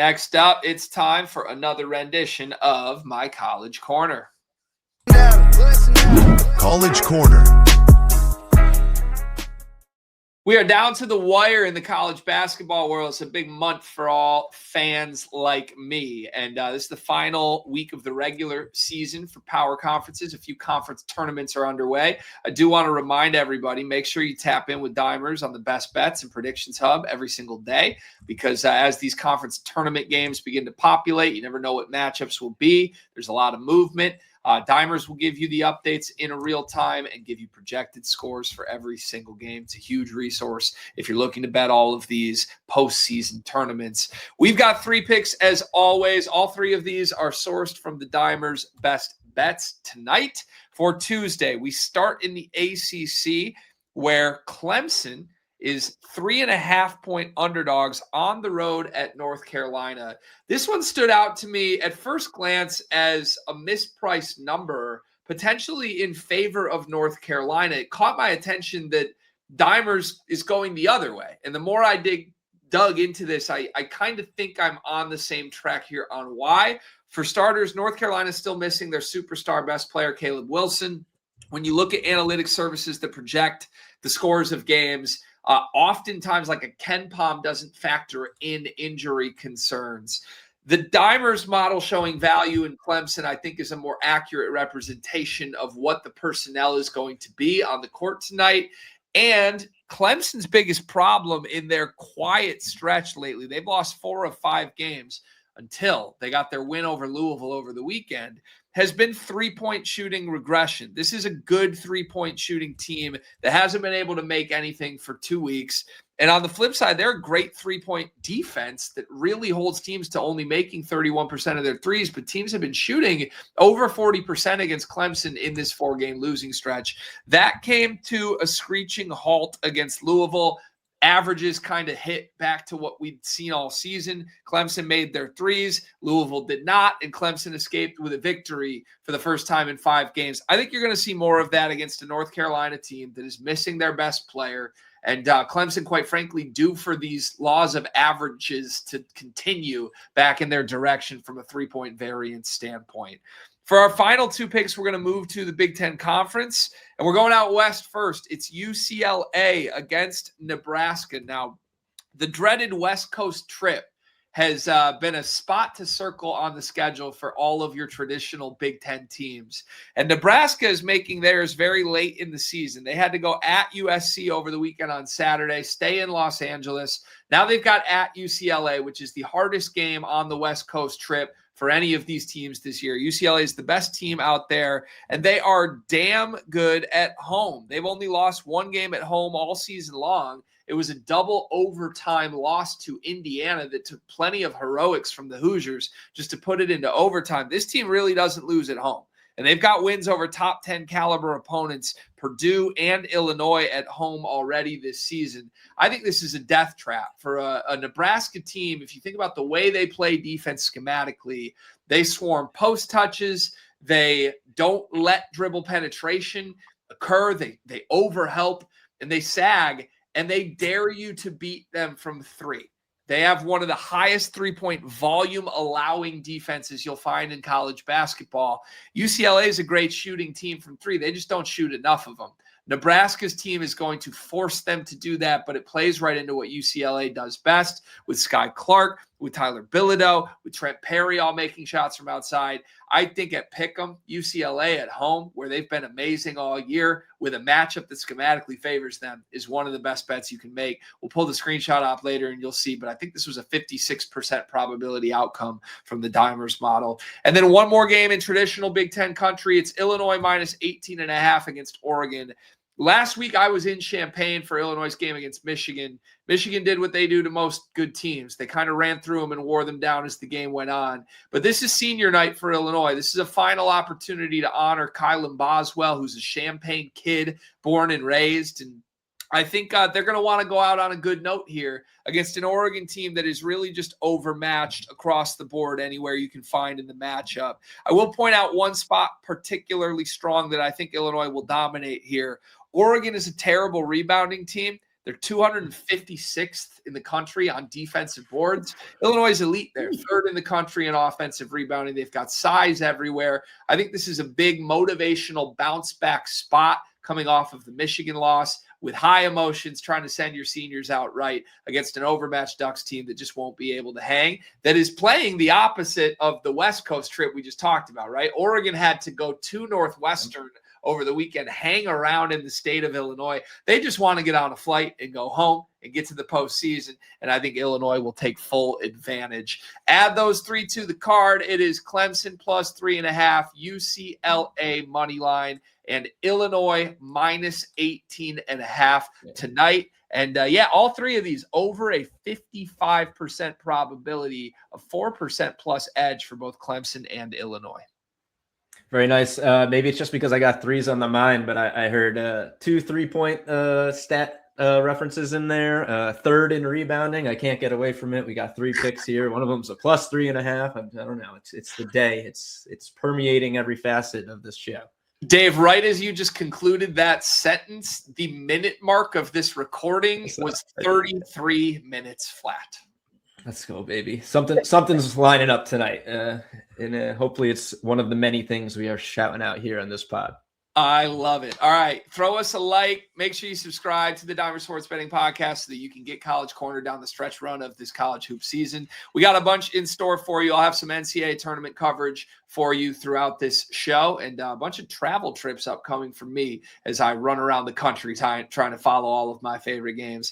Next up, it's time for another rendition of My College Corner. College Corner. We are down to the wire in the college basketball world. It's a big month for all fans like me. And this is the final week of the regular season for power conferences. A few conference tournaments are underway. I do want to remind everybody, make sure you tap in with Dimers on the Best Bets and Predictions Hub every single day, because as these conference tournament games begin to populate, you never know what matchups will be. There's a lot of movement. Dimers will give you the updates in a real time and give you projected scores for every single game. It's a huge resource if you're looking to bet all of these postseason tournaments. We've got 3 picks as always. All 3 of these are sourced from the Dimers Best Bets tonight. For Tuesday, we start in the ACC, where Clemson is 3.5-point underdogs on the road at North Carolina. This one stood out to me at first glance as a mispriced number, potentially in favor of North Carolina. It caught my attention that Dimers is going the other way. And the more I dug into this, I kind of think I'm on the same track here on why. For starters, North Carolina is still missing their superstar best player, Caleb Wilson. When you look at analytics services that project the scores of games, oftentimes, like a Ken Palm doesn't factor in injury concerns. The Dimers model showing value in Clemson, I think, is a more accurate representation of what the personnel is going to be on the court tonight. And Clemson's biggest problem in their quiet stretch lately, they've lost 4 of 5 games until they got their win over Louisville over the weekend, has been 3-point shooting regression. This is a good 3-point shooting team that hasn't been able to make anything for 2 weeks. And on the flip side, they're a great 3-point defense that really holds teams to only making 31% of their threes, but teams have been shooting over 40% against Clemson in this 4-game losing stretch. That came to a screeching halt against Louisville. Averages kind of hit back to what we'd seen all season. Clemson made their threes. Louisville did not, and Clemson escaped with a victory for the first time in 5 games. I think you're going to see more of that against a North Carolina team that is missing their best player. And Clemson, quite frankly, due for these laws of averages to continue back in their direction from a 3-point variance standpoint. For our final 2 picks, we're going to move to the Big Ten Conference, and we're going out west first. It's UCLA against Nebraska. Now, the dreaded West Coast trip has been a spot to circle on the schedule for all of your traditional Big Ten teams. And Nebraska is making theirs very late in the season. They had to go at USC over the weekend on Saturday, stay in Los Angeles. Now they've got at UCLA, which is the hardest game on the West Coast trip for any of these teams this year. UCLA is the best team out there, and they are damn good at home. They've only lost 1 game at home all season long. It was a double overtime loss to Indiana that took plenty of heroics from the Hoosiers just to put it into overtime. This team really doesn't lose at home. And they've got wins over top 10 caliber opponents, Purdue and Illinois, at home already this season. I think this is a death trap for a Nebraska team. If you think about the way they play defense schematically, they swarm post touches. They don't let dribble penetration occur. They overhelp and they sag, and they dare you to beat them from 3. They have one of the highest 3-point volume allowing defenses you'll find in college basketball. UCLA is a great shooting team from 3. They just don't shoot enough of them. Nebraska's team is going to force them to do that, but it plays right into what UCLA does best with Sky Clark, with Tyler Bilodeau, with Trent Perry all making shots from outside. I think at Pick'em, UCLA at home, where they've been amazing all year, with a matchup that schematically favors them, is one of the best bets you can make. We'll pull the screenshot up later and you'll see, but I think this was a 56% probability outcome from the Dimers model. And then one more game in traditional Big Ten country. It's Illinois minus 18.5 against Oregon. Last week, I was in Champaign for Illinois' game against Michigan. Michigan did what they do to most good teams. They kind of ran through them and wore them down as the game went on. But this is senior night for Illinois. This is a final opportunity to honor Kylan Boswell, who's a Champaign kid, born and raised. And I think they're going to want to go out on a good note here against an Oregon team that is really just overmatched across the board anywhere you can find in the matchup. I will point out one spot particularly strong that I think Illinois will dominate here. Oregon is a terrible rebounding team. They're 256th in the country on defensive boards. Illinois is elite there, third in the country in offensive rebounding. They've got size everywhere. I think this is a big motivational bounce back spot coming off of the Michigan loss, with high emotions, trying to send your seniors out right against an overmatched Ducks team that just won't be able to hang, that is playing the opposite of the West Coast trip we just talked about, right? Oregon had to go to Northwestern over the weekend, hang around in the state of Illinois. They just want to get on a flight and go home and get to the postseason, and I think Illinois will take full advantage. Add those three to the card. It is Clemson plus 3.5, UCLA money line, and Illinois minus 18.5 tonight. And all three of these over a 55% probability of 4% plus edge for both Clemson and Illinois. Very nice. Maybe it's just because I got threes on the mind, but I heard 2 3-point stat references in there. Third in rebounding. I can't get away from it. We got 3 picks here. One of them's a plus 3.5. I don't know. It's the day. It's permeating every facet of this show. Dave, right as you just concluded that sentence, the minute mark of this recording was 33 minutes flat. Let's go, baby. Something's lining up tonight. And hopefully it's one of the many things we are shouting out here on this pod. I love it. All right. Throw us a like. Make sure you subscribe to the Diamond Sports Betting Podcast so that you can get College Corner down the stretch run of this college hoop season. We got a bunch in store for you. I'll have some NCAA tournament coverage for you throughout this show, and a bunch of travel trips upcoming for me as I run around the country trying to follow all of my favorite games.